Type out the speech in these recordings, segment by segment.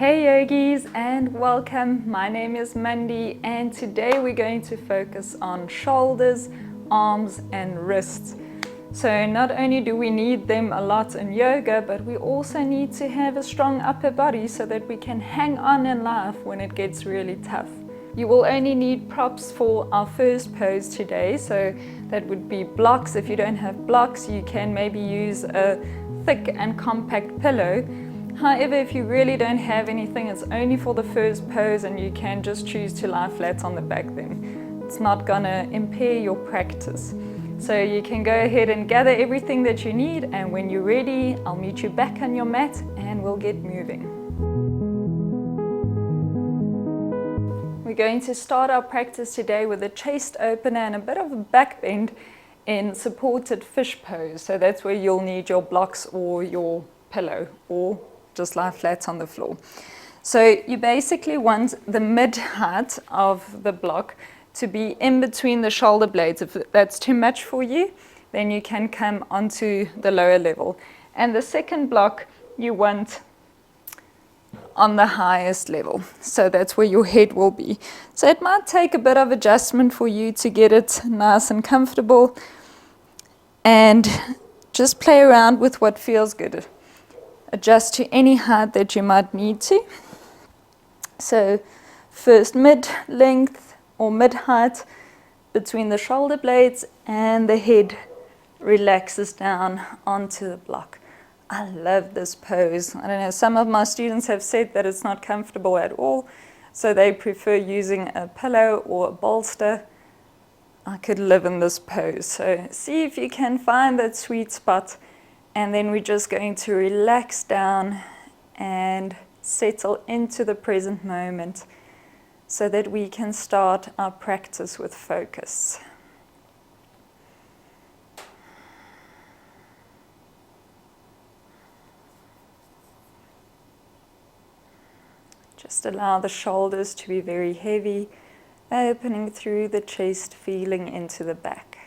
Hey yogis and welcome. My name is Mandy and today we're going to focus on shoulders, arms and wrists. So not only do we need them a lot in yoga, but we also need to have a strong upper body so that we can hang on in life when it gets really tough. You will only need props for our first pose today, so that would be blocks. If you don't have blocks, you can maybe use a thick and compact pillow. However, if you really don't have anything, it's only for the first pose and you can just choose to lie flat on the back then. It's not gonna impair your practice. So you can go ahead and gather everything that you need, and when you're ready, I'll meet you back on your mat and we'll get moving. We're going to start our practice today with a chest opener and a bit of a back bend in supported fish pose. So that's where you'll need your blocks or your pillow or just lie flat on the floor. So you basically want the mid height of the block to be in between the shoulder blades. If that's too much for you, then you can come onto the lower level. And the second block you want on the highest level. So that's where your head will be. So it might take a bit of adjustment for you to get it nice and comfortable, and just play around with what feels good. Adjust to any height that you might need to. So first mid length or mid height between the shoulder blades, and the head relaxes down onto the block. I love this pose. I don't know, some of my students have said that it's not comfortable at all, so they prefer using a pillow or a bolster. I could live in this pose. So see if you can find that sweet spot. And then we're just going to relax down and settle into the present moment so that we can start our practice with focus. Just allow the shoulders to be very heavy, opening through the chest, feeling into the back.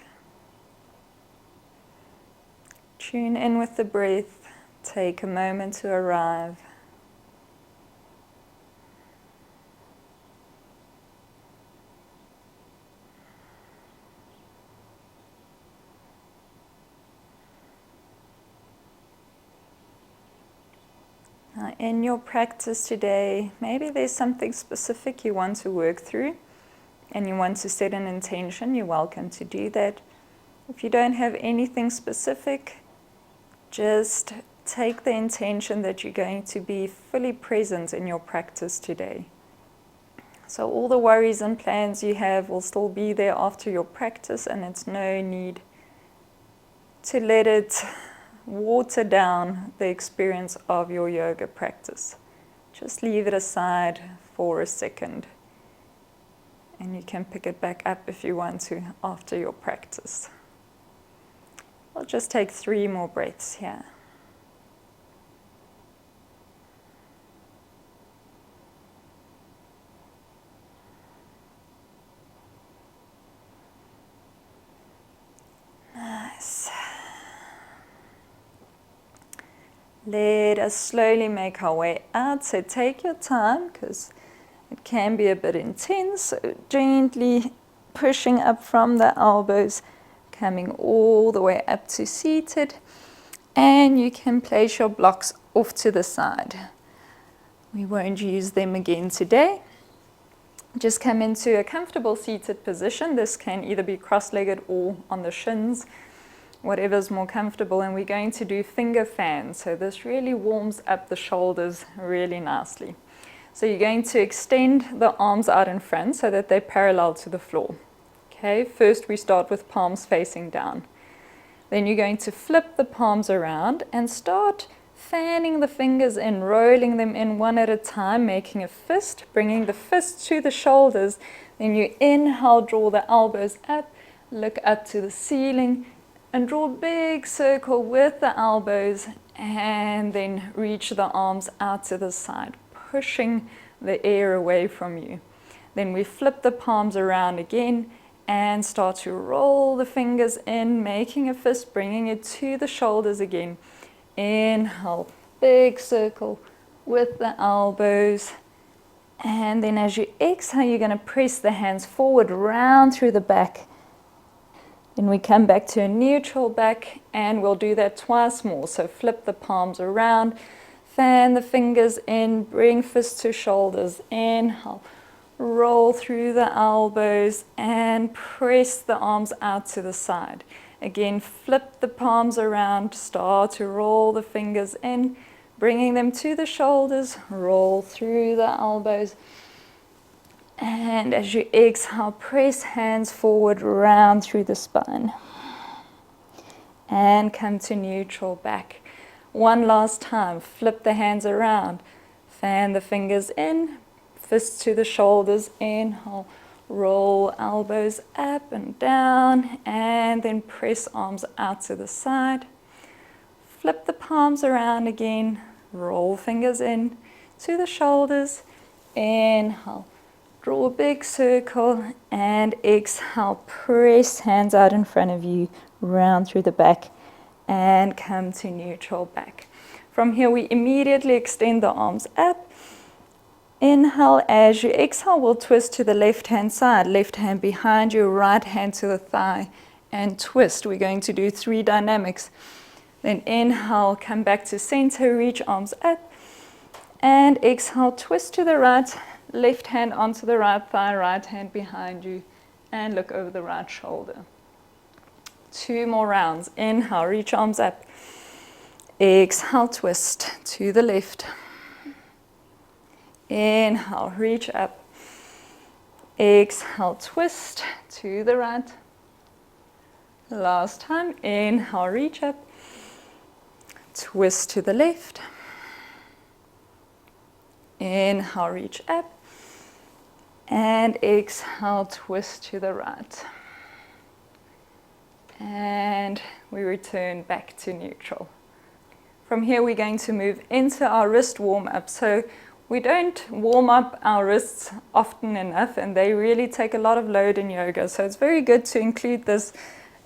Tune in with the breath, take a moment to arrive. Now in your practice today, maybe there's something specific you want to work through and you want to set an intention. You're welcome to do that. If you don't have anything specific, just take the intention that you're going to be fully present in your practice today. So all the worries and plans you have will still be there after your practice, and it's no need to let it water down the experience of your yoga practice. Just leave it aside for a second, and you can pick it back up if you want to after your practice. I'll just take 3 more breaths here. Nice. Let us slowly make our way out. So take your time because it can be a bit intense. So gently pushing up from the elbows, coming all the way up to seated, and you can place your blocks off to the side. We won't use them again today. Just come into a comfortable seated position. This can either be cross-legged or on the shins, whatever's more comfortable, and we're going to do finger fans. So this really warms up the shoulders really nicely. So you're going to extend the arms out in front so that they're parallel to the floor. Okay, first we start with palms facing down. Then you're going to flip the palms around and start fanning the fingers in, rolling them in one at a time, making a fist, bringing the fist to the shoulders. Then you inhale, draw the elbows up, look up to the ceiling, and draw a big circle with the elbows, and then reach the arms out to the side, pushing the air away from you. Then we flip the palms around again, and start to roll the fingers in, making a fist, bringing it to the shoulders again. Inhale, big circle, with the elbows. And then as you exhale, you're going to press the hands forward, round through the back. Then we come back to a neutral back, and we'll do that twice more. So flip the palms around, fan the fingers in, bring fists to shoulders, inhale, roll through the elbows, and press the arms out to the side. Again, flip the palms around, start to roll the fingers in, bringing them to the shoulders, roll through the elbows. And as you exhale, press hands forward, round through the spine. And come to neutral back. One last time, flip the hands around, fan the fingers in, fists to the shoulders, inhale, roll elbows up and down, and then press arms out to the side. Flip the palms around again, roll fingers in to the shoulders, inhale, draw a big circle, and exhale, press hands out in front of you, round through the back, and come to neutral back. From here, we immediately extend the arms up. Inhale, as you exhale, we'll twist to the left-hand side, left hand behind you, right hand to the thigh, and twist. We're going to do 3 dynamics. Then inhale, come back to center, reach arms up, and exhale, twist to the right, left hand onto the right thigh, right hand behind you, and look over the right shoulder. 2 more rounds. Inhale, reach arms up. Exhale, twist to the left. Inhale, reach up. Exhale, twist to the right. Last time. Inhale, reach up. Twist to the left. Inhale, reach up. And exhale, twist to the right. And we return back to neutral. From here, we're going to move into our wrist warm-up. So we don't warm up our wrists often enough, and they really take a lot of load in yoga. So it's very good to include this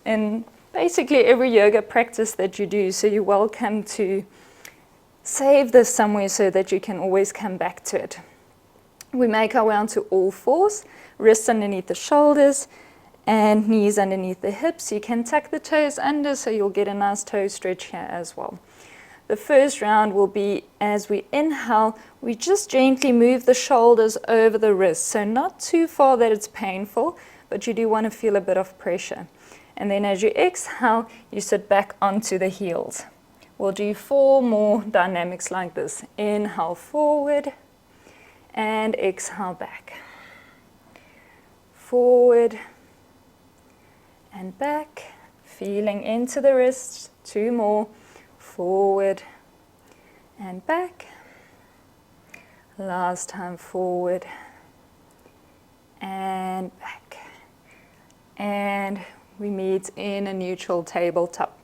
in basically every yoga practice that you do. So you're welcome to save this somewhere so that you can always come back to it. We make our way onto all fours, wrists underneath the shoulders, and knees underneath the hips. You can tuck the toes under so you'll get a nice toe stretch here as well. The first round will be, as we inhale, we just gently move the shoulders over the wrists. So not too far that it's painful, but you do want to feel a bit of pressure. And then as you exhale, you sit back onto the heels. We'll do 4 more dynamics like this. Inhale forward, and exhale back. Forward, and back, feeling into the wrists. 2 more. Forward and back. Last time, forward and back. And we meet in a neutral tabletop.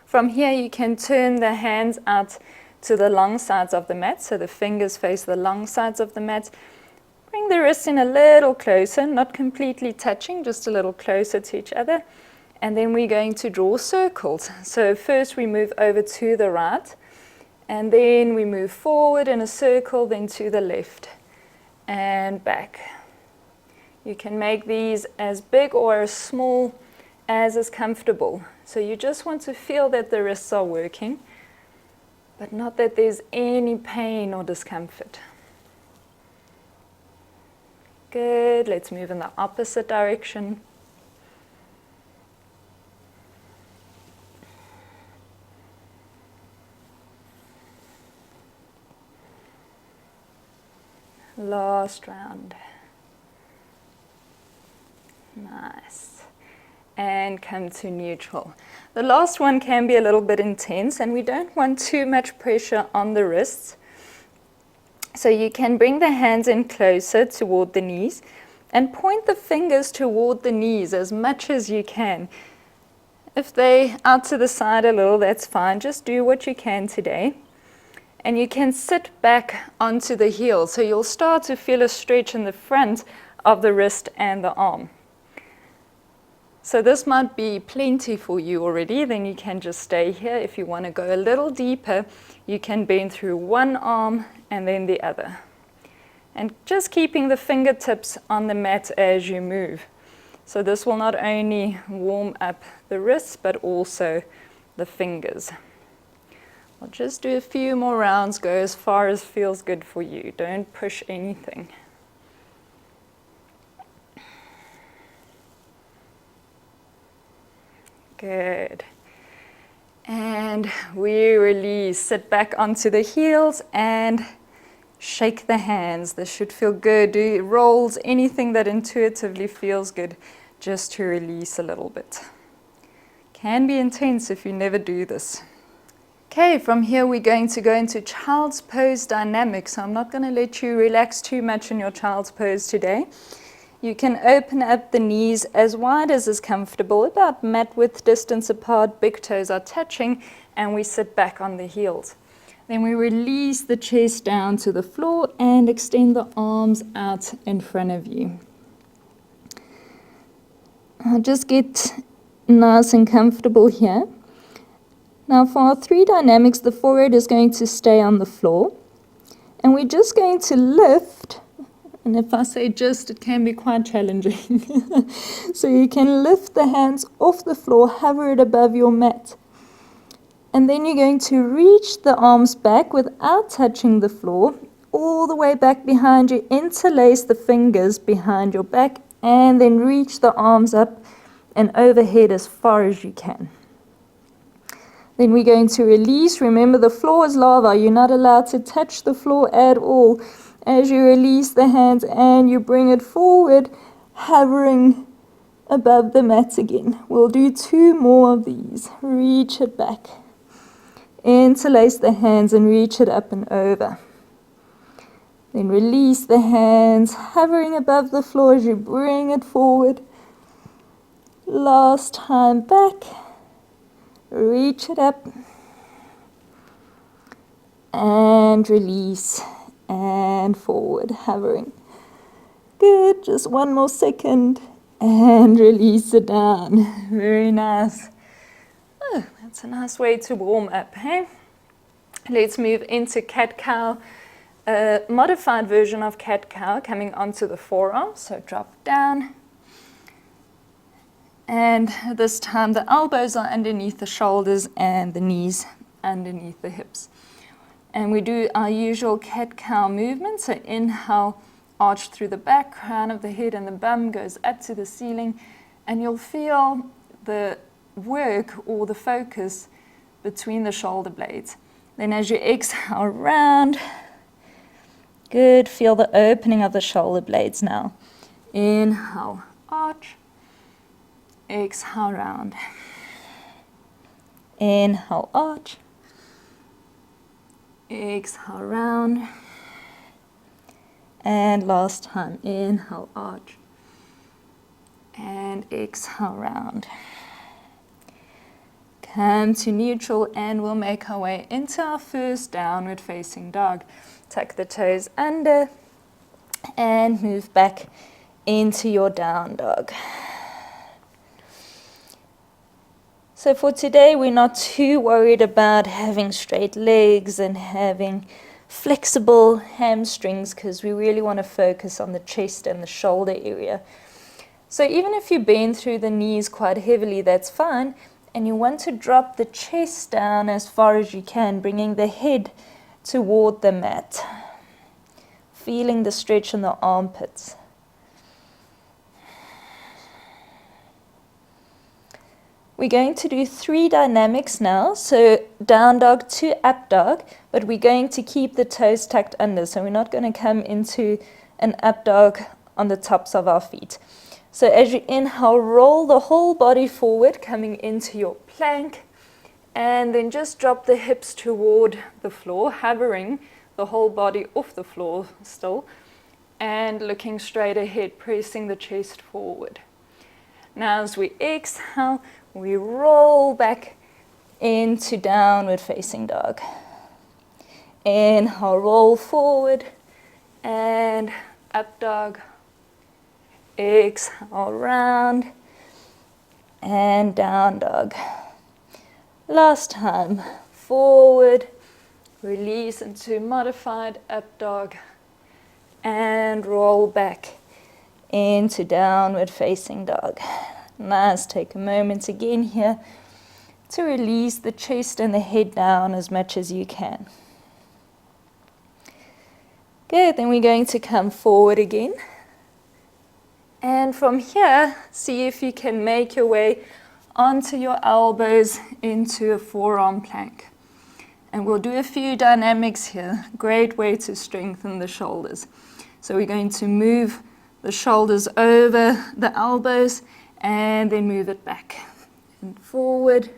From here, you can turn the hands out to the long sides of the mat, so the fingers face the long sides of the mat. Bring the wrists in a little closer, not completely touching, just a little closer to each other. And then we're going to draw circles. So first we move over to the right, and then we move forward in a circle, then to the left and back. You can make these as big or as small as is comfortable. So you just want to feel that the wrists are working, but not that there's any pain or discomfort. Good. Let's move in the opposite direction. Last round. Nice. And come to neutral. The last one can be a little bit intense, and we don't want too much pressure on the wrists. So you can bring the hands in closer toward the knees and point the fingers toward the knees as much as you can. If they out to the side a little, that's fine. Just do what you can today. And you can sit back onto the heel. So you'll start to feel a stretch in the front of the wrist and the arm. So this might be plenty for you already, then you can just stay here. If you want to go a little deeper, you can bend through one arm and then the other. And just keeping the fingertips on the mat as you move. So this will not only warm up the wrists, but also the fingers. I'll just do a few more rounds, go as far as feels good for you. Don't push anything. Good. And we release. Sit back onto the heels and shake the hands. This should feel good. Do rolls, anything that intuitively feels good, just to release a little bit. Can be intense if you never do this. Okay, from here we're going to go into child's pose dynamics. So I'm not going to let you relax too much in your child's pose today. You can open up the knees as wide as is comfortable, about mat width distance apart, big toes are touching, and we sit back on the heels. Then we release the chest down to the floor and extend the arms out in front of you. Just get nice and comfortable here. Now for our 3 dynamics, the forehead is going to stay on the floor, and we're just going to lift. And if I say just, it can be quite challenging. So you can lift the hands off the floor, hover it above your mat. And then you're going to reach the arms back without touching the floor, all the way back behind you, interlace the fingers behind your back, and then reach the arms up and overhead as far as you can. Then we're going to release. Remember, the floor is lava. You're not allowed to touch the floor at all. As you release the hands and you bring it forward, hovering above the mat again. We'll do 2 more of these. Reach it back. Interlace the hands and reach it up and over. Then release the hands, hovering above the floor as you bring it forward. Last time back. Reach it up. And release. And forward, hovering. Good, just 1 more second. And release it down. Very nice. Oh, that's a nice way to warm up, hey? Let's move into cat-cow. A modified version of cat-cow coming onto the forearm. So drop down. And this time the elbows are underneath the shoulders and the knees underneath the hips. And we do our usual cat-cow movement. So inhale, arch through the back, crown of the head and the bum goes up to the ceiling. And you'll feel the work or the focus between the shoulder blades. Then as you exhale round, good, feel the opening of the shoulder blades now. Inhale, arch, exhale round. Inhale, arch. Exhale round. And last time, inhale, arch. And exhale round. Come to neutral and we'll make our way into our first downward facing dog. Tuck the toes under and move back into your down dog. So for today, we're not too worried about having straight legs and having flexible hamstrings because we really want to focus on the chest and the shoulder area. So even if you bend through the knees quite heavily, that's fine. And you want to drop the chest down as far as you can, bringing the head toward the mat. Feeling the stretch in the armpits. We're going to do 3 dynamics now, so down dog to up dog, but we're going to keep the toes tucked under, so we're not going to come into an up dog on the tops of our feet. So as you inhale, roll the whole body forward, coming into your plank, and then just drop the hips toward the floor, hovering the whole body off the floor still, and looking straight ahead, pressing the chest forward. Now as we exhale, we roll back into downward facing dog. Inhale, roll forward and up dog. Exhale, round. and down dog. Last time, forward, release into modified up dog, and roll back into downward facing dog. Nice, take a moment again here to release the chest and the head down as much as you can. Good, then we're going to come forward again. And from here, see if you can make your way onto your elbows into a forearm plank. And we'll do a few dynamics here. Great way to strengthen the shoulders. So we're going to move the shoulders over the elbows and then move it back. And forward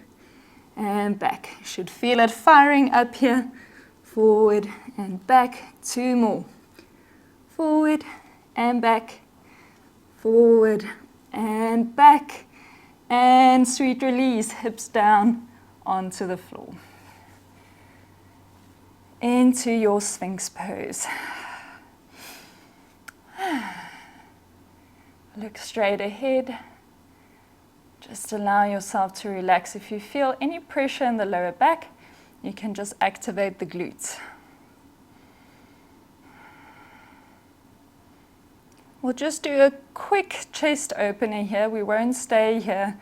and back. You should feel it firing up here. Forward and back. 2 more. Forward and back. Forward and back. And sweet release, hips down onto the floor. Into your Sphinx pose. Look straight ahead. Just allow yourself to relax. If you feel any pressure in the lower back, you can just activate the glutes. We'll just do a quick chest opener here. We won't stay here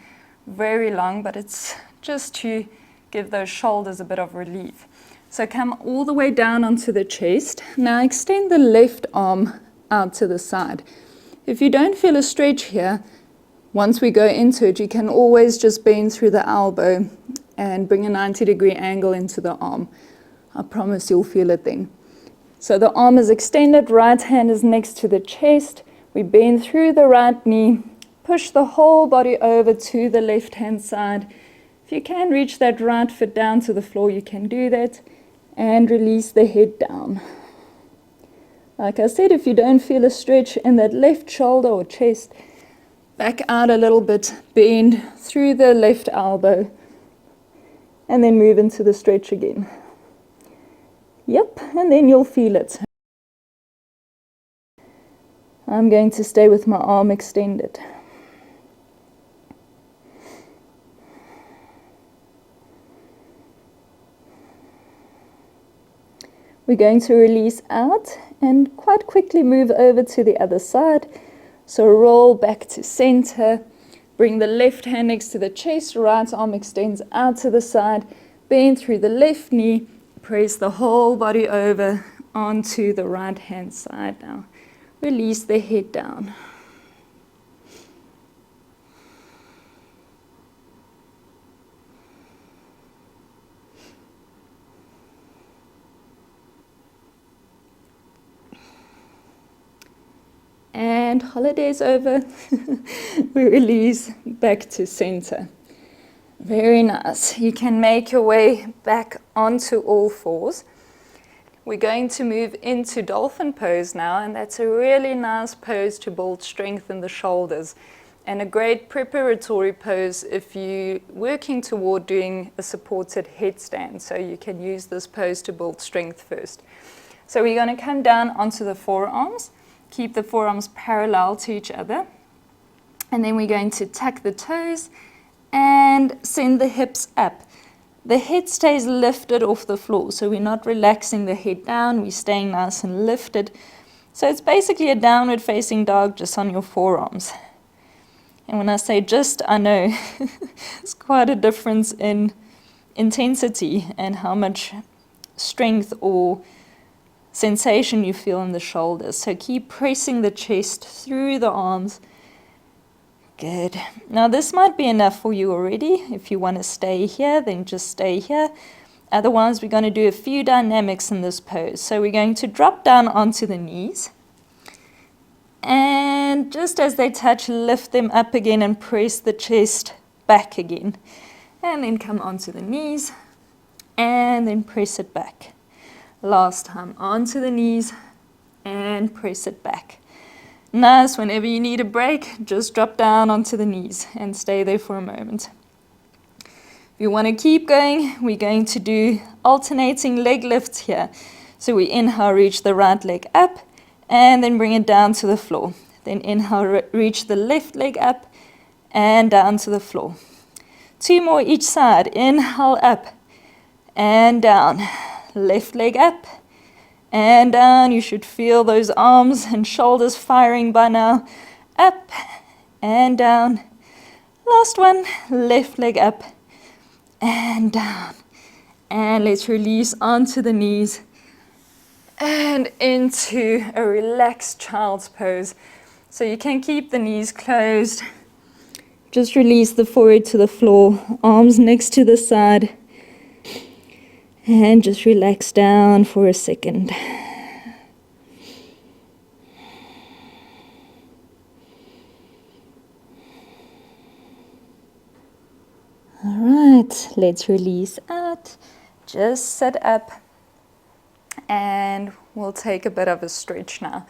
very long, but it's just to give those shoulders a bit of relief. So come all the way down onto the chest. Now extend the left arm out to the side. If you don't feel a stretch here, once we go into it, you can always just bend through the elbow and bring a 90-degree angle into the arm. I promise you'll feel it then. So the arm is extended, right hand is next to the chest. We bend through the right knee, push the whole body over to the left hand side. If you can reach that right foot down to the floor, you can do that. And release the head down. Like I said, if you don't feel a stretch in that left shoulder or chest, back out a little bit, bend through the left elbow, and then move into the stretch again. Yep, and then you'll feel it. I'm going to stay with my arm extended. We're going to release out and quite quickly move over to the other side. So roll back to center. Bring the left hand next to the chest, right arm extends out to the side. Bend through the left knee. Press the whole body over onto the right hand side now. Release the head down. And holiday's over. We release back to center. Very nice. You can make your way back onto all fours. We're going to move into dolphin pose now, and that's a really nice pose to build strength in the shoulders and a great preparatory pose if you're working toward doing a supported headstand. So you can use this pose to build strength first. So we're going to come down onto the forearms, keep the forearms parallel to each other, and then we're going to tuck the toes and send the hips up. The head stays lifted off the floor, so we're not relaxing the head down, we're staying nice and lifted. So it's basically a downward facing dog just on your forearms. And when I say just, I know it's quite a difference in intensity and how much strength or sensation you feel in the shoulders. So keep pressing the chest through the arms. Good. Now this might be enough for you already. If you want to stay here, then just stay here. Otherwise, we're going to do a few dynamics in this pose. So we're going to drop down onto the knees. And just as they touch, lift them up again and press the chest back again. And then come onto the knees. And then press it back. Last time, onto the knees and press it back. Nice, whenever you need a break, just drop down onto the knees and stay there for a moment. If you want to keep going, we're going to do alternating leg lifts here. So we inhale, reach the right leg up, and then bring it down to the floor. Then inhale, reach the left leg up, and down to the floor. 2 more each side. Inhale up and down. Left leg up and down. You should feel those arms and shoulders firing by now. Up and down. Last one. Left leg up and down. And let's release onto the knees and into a relaxed child's pose. So you can keep the knees closed. Just release the forehead to the floor, arms next to the side, and just relax down for a second. All right, let's release out. Just sit up and we'll take a bit of a stretch now.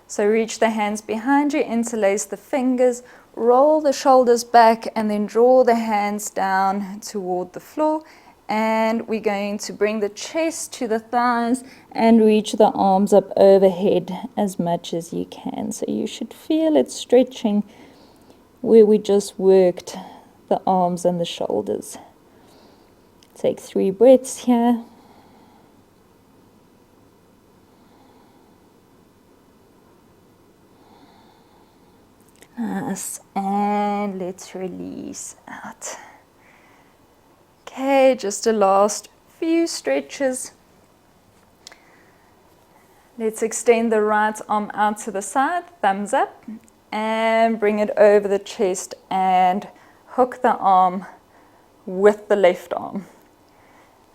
So reach the hands behind you, interlace the fingers, roll the shoulders back and then draw the hands down toward the floor. And we're going to bring the chest to the thighs and reach the arms up overhead as much as you can. So you should feel it stretching where we just worked the arms and the shoulders. Take 3 breaths here. Nice. And let's release out. Okay, just a last few stretches. Let's extend the right arm out to the side, thumbs up, and bring it over the chest and hook the arm with the left arm.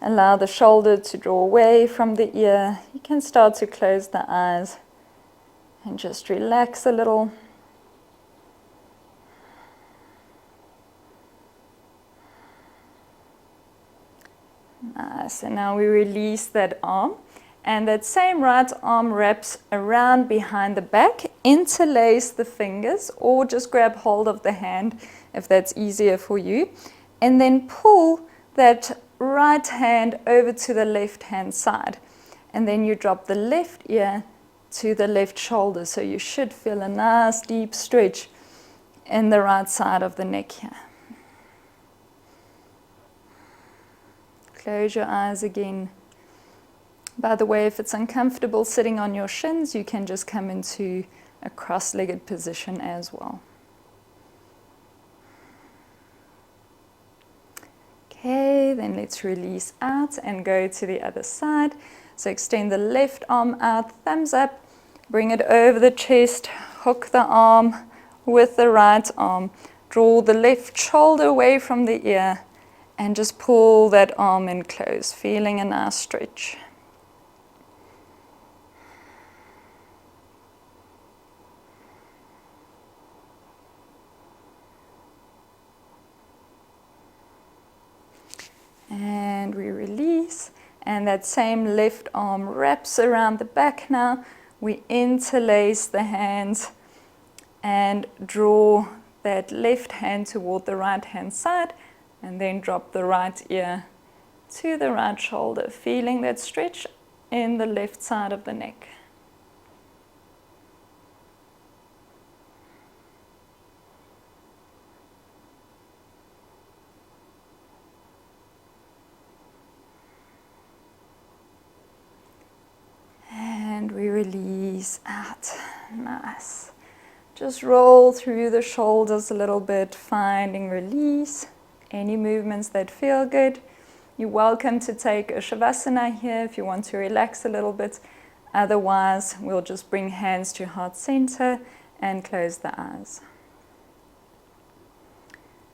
Allow the shoulder to draw away from the ear. You can start to close the eyes and just relax a little. Nice, and now we release that arm, and that same right arm wraps around behind the back, interlace the fingers or just grab hold of the hand if that's easier for you, and then pull that right hand over to the left hand side, and then you drop the left ear to the left shoulder, so you should feel a nice deep stretch in the right side of the neck here. Close your eyes again. By the way, if it's uncomfortable sitting on your shins, you can just come into a cross-legged position as well. Okay, then let's release out and go to the other side. So extend the left arm out, thumbs up, bring it over the chest, hook the arm with the right arm, draw the left shoulder away from the ear, and just pull that arm in close, feeling a nice stretch. And we release, and that same left arm wraps around the back now. We interlace the hands and draw that left hand toward the right hand side, and then drop the right ear to the right shoulder, feeling that stretch in the left side of the neck. And we release out. Nice. Just roll through the shoulders a little bit, finding release. Any movements that feel good. You're welcome to take a Shavasana here if you want to relax a little bit. Otherwise, we'll just bring hands to heart center and close the eyes.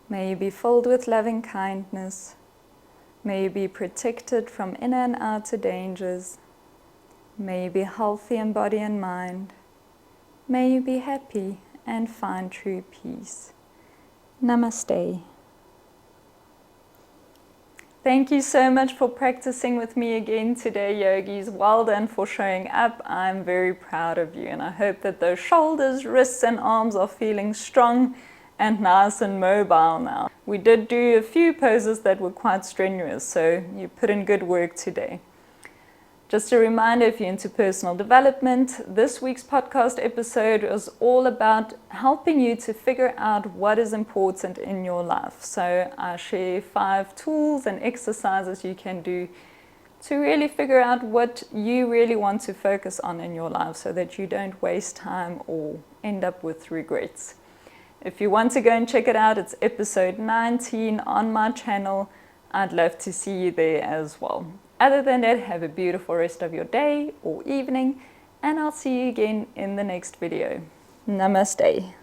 May you be filled with loving kindness. May you be protected from inner and outer dangers. May you be healthy in body and mind. May you be happy and find true peace. Namaste. Thank you so much for practicing with me again today, yogis. Well done for showing up. I'm very proud of you, and I hope that those shoulders, wrists and arms are feeling strong and nice and mobile now. We did do a few poses that were quite strenuous, so you put in good work today. Just a reminder, if you're into personal development, this week's podcast episode was all about helping you to figure out what is important in your life. So I share 5 tools and exercises you can do to really figure out what you really want to focus on in your life so that you don't waste time or end up with regrets. If you want to go and check it out, it's episode 19 on my channel. I'd love to see you there as well. Other than that, have a beautiful rest of your day or evening, and I'll see you again in the next video. Namaste.